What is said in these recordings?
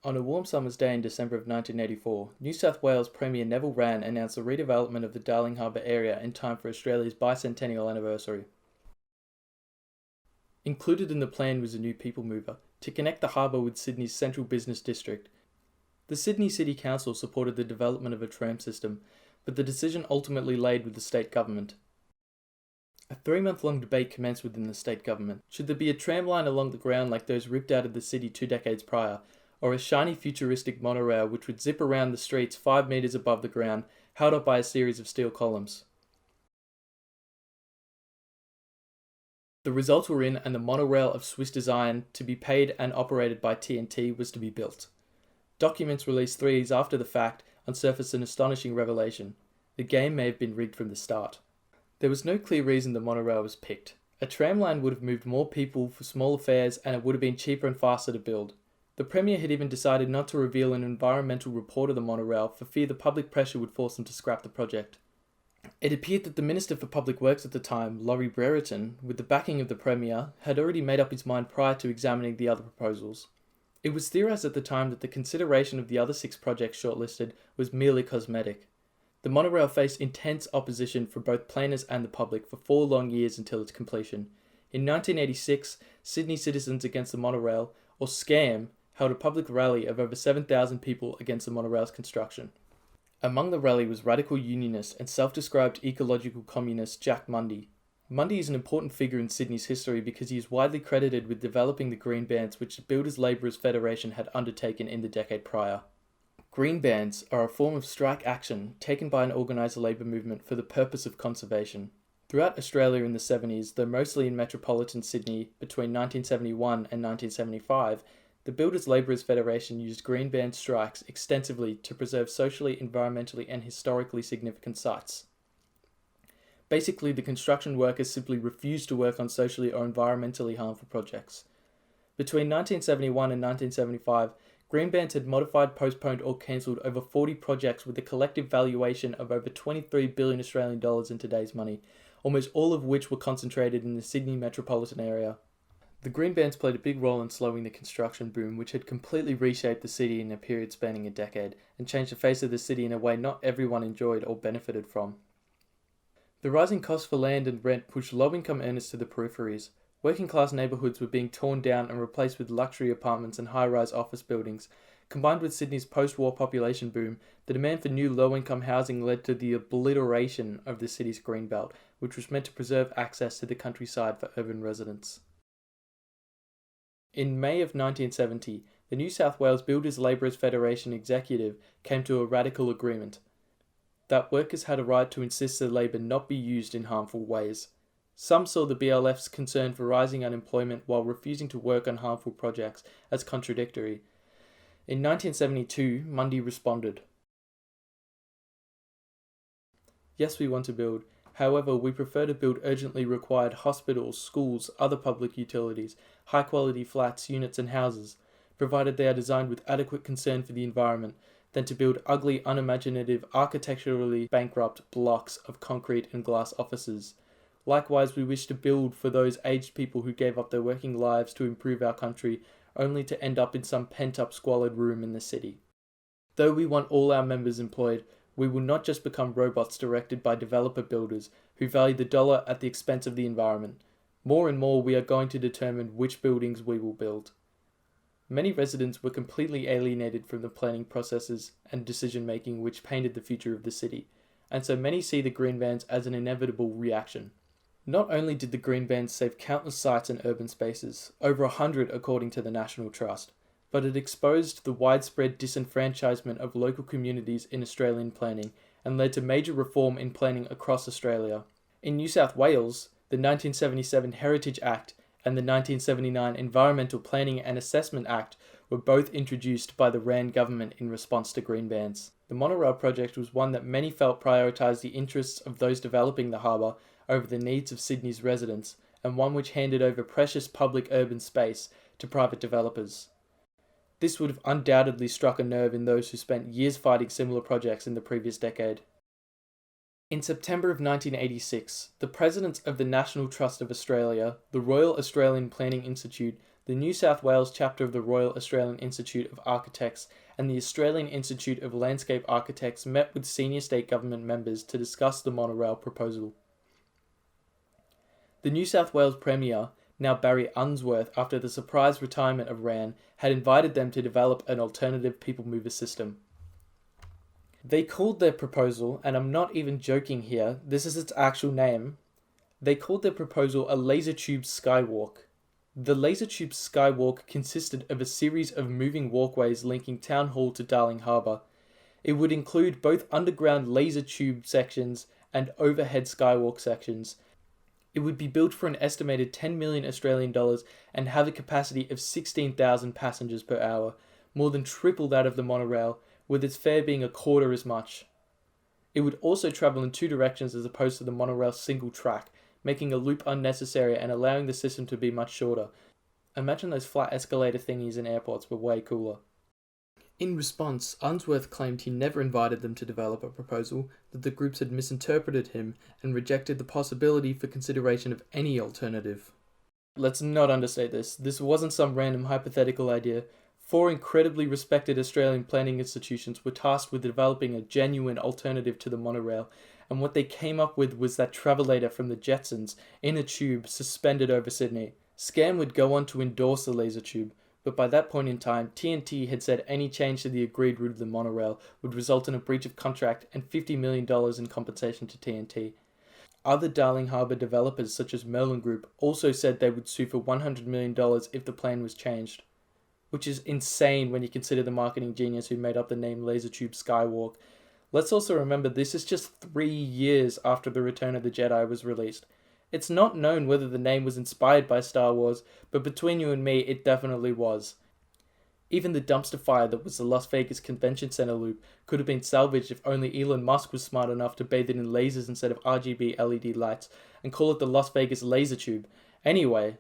On a warm summer's day in December of 1984, New South Wales Premier Neville Wran announced the redevelopment of the Darling Harbour area in time for Australia's bicentennial anniversary. Included in the plan was a new people mover to connect the harbour with Sydney's central business district. The Sydney City Council supported the development of a tram system, but the decision ultimately laid with the state government. A 3-month-long debate commenced within the state government. Should there be a tram line along the ground like those ripped out of the city 2 decades prior, or a shiny futuristic monorail which would zip around the streets 5 metres above the ground, held up by a series of steel columns? The results were in, and the monorail of Swiss design, to be paid and operated by TNT, was to be built. Documents released 3 years after the fact unsurfaced an astonishing revelation. The game may have been rigged from the start. There was no clear reason the monorail was picked. A tram line would have moved more people for smaller fares, and it would have been cheaper and faster to build. The Premier had even decided not to reveal an environmental report of the monorail for fear the public pressure would force him to scrap the project. It appeared that the Minister for Public Works at the time, Laurie Brereton, with the backing of the Premier, had already made up his mind prior to examining the other proposals. It was theorised at the time that the consideration of the other 6 projects shortlisted was merely cosmetic. The monorail faced intense opposition from both planners and the public for 4 long years until its completion. In 1986, Sydney Citizens Against the Monorail, or SCAM, held a public rally of over 7,000 people against the monorail's construction. Among the rally was radical unionist and self-described ecological communist Jack Mundy. Mundy is an important figure in Sydney's history because he is widely credited with developing the green bands which the Builders Labourers Federation had undertaken in the decade prior. Green bands are a form of strike action taken by an organised labour movement for the purpose of conservation. Throughout Australia in the 70s, though mostly in metropolitan Sydney between 1971 and 1975, the Builders Labourers Federation used green band strikes extensively to preserve socially, environmentally and historically significant sites. Basically, the construction workers simply refused to work on socially or environmentally harmful projects. Between 1971 and 1975, green bands had modified, postponed or cancelled over 40 projects with a collective valuation of over 23 billion Australian dollars in today's money, almost all of which were concentrated in the Sydney metropolitan area. The green bands played a big role in slowing the construction boom, which had completely reshaped the city in a period spanning a decade, and changed the face of the city in a way not everyone enjoyed or benefited from. The rising costs for land and rent pushed low-income earners to the peripheries. Working-class neighbourhoods were being torn down and replaced with luxury apartments and high-rise office buildings. Combined with Sydney's post-war population boom, the demand for new low-income housing led to the obliteration of the city's greenbelt, which was meant to preserve access to the countryside for urban residents. In May of 1970, the New South Wales Builders Labourers Federation executive came to a radical agreement that workers had a right to insist their labour not be used in harmful ways. Some saw the BLF's concern for rising unemployment while refusing to work on harmful projects as contradictory. In 1972, Mundy responded, "Yes, we want to build. However, we prefer to build urgently required hospitals, schools, other public utilities, high-quality flats, units and houses, provided they are designed with adequate concern for the environment, than to build ugly, unimaginative, architecturally bankrupt blocks of concrete and glass offices. Likewise, we wish to build for those aged people who gave up their working lives to improve our country, only to end up in some pent-up squalid room in the city. Though we want all our members employed, we will not just become robots directed by developer builders who value the dollar at the expense of the environment. More and more, we are going to determine which buildings we will build." Many residents were completely alienated from the planning processes and decision-making which painted the future of the city, and so many see the green bands as an inevitable reaction. Not only did the green bands save countless sites and urban spaces, over 100 according to the National Trust, but it exposed the widespread disenfranchisement of local communities in Australian planning and led to major reform in planning across Australia. In New South Wales, the 1977 Heritage Act and the 1979 Environmental Planning and Assessment Act were both introduced by the Wran government in response to green bands. The monorail project was one that many felt prioritised the interests of those developing the harbour over the needs of Sydney's residents, and one which handed over precious public urban space to private developers. This would have undoubtedly struck a nerve in those who spent years fighting similar projects in the previous decade. In September of 1986, the presidents of the National Trust of Australia, the Royal Australian Planning Institute, The New South Wales chapter of the Royal Australian Institute of Architects and the Australian Institute of Landscape Architects met with senior state government members to discuss the monorail proposal. The New South Wales Premier, now Barry Unsworth, after the surprise retirement of Wran, had invited them to develop an alternative people mover system. They called their proposal, and I'm not even joking here, this is its actual name, they called their proposal a Lasertube-Skywalk. The Lasertube-Skywalk consisted of a series of moving walkways linking Town Hall to Darling Harbour. It would include both underground laser tube sections and overhead skywalk sections. It would be built for an estimated 10 million Australian dollars and have a capacity of 16,000 passengers per hour, more than triple that of the monorail, with its fare being a quarter as much. It would also travel in two directions as opposed to the monorail's single track, making a loop unnecessary and allowing the system to be much shorter. Imagine those flat escalator thingies in airports were way cooler. In response, Unsworth claimed he never invited them to develop a proposal, that the groups had misinterpreted him and rejected the possibility for consideration of any alternative. Let's not understate this. This wasn't some random hypothetical idea. 4 incredibly respected Australian planning institutions were tasked with developing a genuine alternative to the monorail, and what they came up with was that travelator from the Jetsons in a tube suspended over Sydney. Scam would go on to endorse the laser tube, but by that point in time, TNT had said any change to the agreed route of the monorail would result in a breach of contract and $50 million in compensation to TNT. Other Darling Harbour developers such as Merlin Group also said they would sue for $100 million if the plan was changed, which is insane when you consider the marketing genius who made up the name Lasertube-Skywalk. Let's also remember this is just 3 years after The Return of the Jedi was released. It's not known whether the name was inspired by Star Wars, but between you and me, it definitely was. Even the dumpster fire that was the Las Vegas Convention Center loop could have been salvaged if only Elon Musk was smart enough to bathe it in lasers instead of RGB LED lights and call it the Las Vegas Laser Tube. Anyway,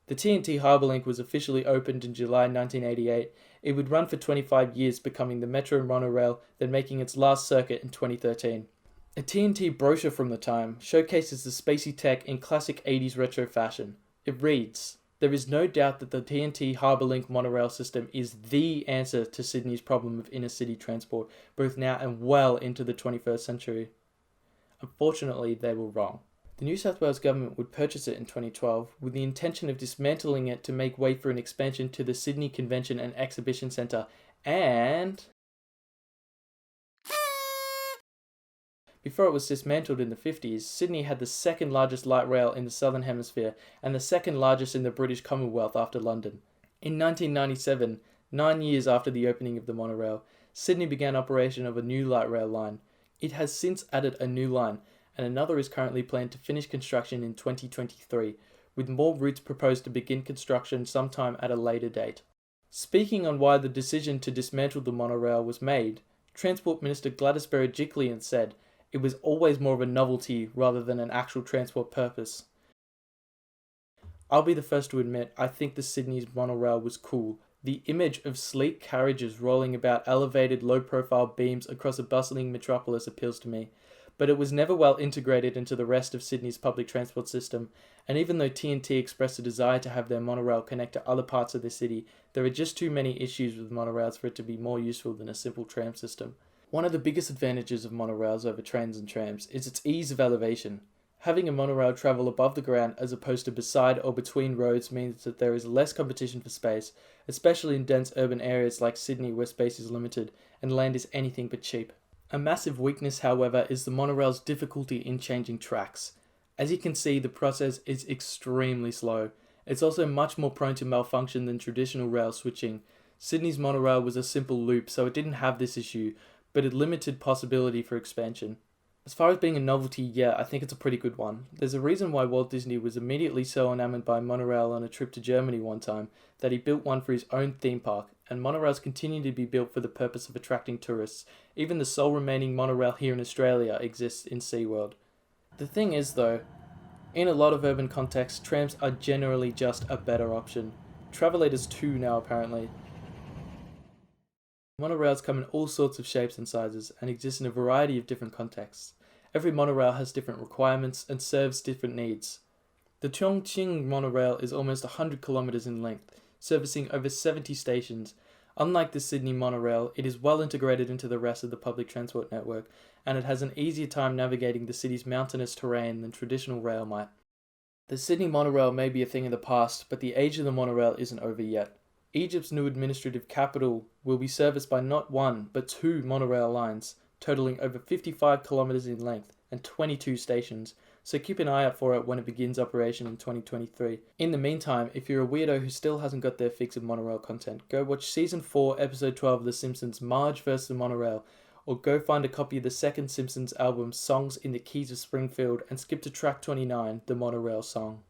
the TNT Harbourlink was officially opened in July 1988. It would run for 25 years, becoming the Metro Monorail, then making its last circuit in 2013. A TNT brochure from the time showcases the spacey tech in classic 80s retro fashion. It reads, "There is no doubt that the TNT Harbourlink monorail system is the answer to Sydney's problem of inner-city transport, both now and well into the 21st century." Unfortunately, they were wrong. The New South Wales government would purchase it in 2012 with the intention of dismantling it to make way for an expansion to the Sydney Convention and Exhibition Centre, and before it was dismantled in the 50s, Sydney had the second largest light rail in the Southern Hemisphere and the second largest in the British Commonwealth after London. In 1997, 9 years after the opening of the monorail, Sydney began operation of a new light rail line. It has since added a new line, and another is currently planned to finish construction in 2023, with more routes proposed to begin construction sometime at a later date. Speaking on why the decision to dismantle the monorail was made, Transport Minister Gladys Berejiklian said, "It was always more of a novelty rather than an actual transport purpose." I'll be the first to admit I think the Sydney's monorail was cool. The image of sleek carriages rolling about elevated low-profile beams across a bustling metropolis appeals to me, but it was never well integrated into the rest of Sydney's public transport system, and even though TNT expressed a desire to have their monorail connect to other parts of the city, there are just too many issues with monorails for it to be more useful than a simple tram system. One of the biggest advantages of monorails over trains and trams is its ease of elevation. Having a monorail travel above the ground as opposed to beside or between roads means that there is less competition for space, especially in dense urban areas like Sydney where space is limited and land is anything but cheap. A massive weakness, however, is the monorail's difficulty in changing tracks. As you can see, the process is extremely slow. It's also much more prone to malfunction than traditional rail switching. Sydney's monorail was a simple loop, so it didn't have this issue, but it limited possibility for expansion. As far as being a novelty, yeah, I think it's a pretty good one. There's a reason why Walt Disney was immediately so enamored by monorail on a trip to Germany one time, that he built one for his own theme park, and monorails continue to be built for the purpose of attracting tourists. Even the sole remaining monorail here in Australia exists in SeaWorld. The thing is though, in a lot of urban contexts, trams are generally just a better option. Travelators too now apparently. Monorails come in all sorts of shapes and sizes and exist in a variety of different contexts. Every monorail has different requirements and serves different needs. The Chongqing monorail is almost 100 kilometers in length, servicing over 70 stations. Unlike the Sydney monorail, it is well integrated into the rest of the public transport network, and it has an easier time navigating the city's mountainous terrain than traditional rail might. The Sydney monorail may be a thing of the past, but the age of the monorail isn't over yet. Egypt's new administrative capital will be serviced by not one, but two monorail lines, totaling over 55 kilometers in length and 22 stations, so keep an eye out for it when it begins operation in 2023. In the meantime, if you're a weirdo who still hasn't got their fix of monorail content, go watch Season 4, Episode 12 of The Simpsons, Marge vs. the Monorail, or go find a copy of the second Simpsons album, Songs in the Keys of Springfield, and skip to track 29, the Monorail song.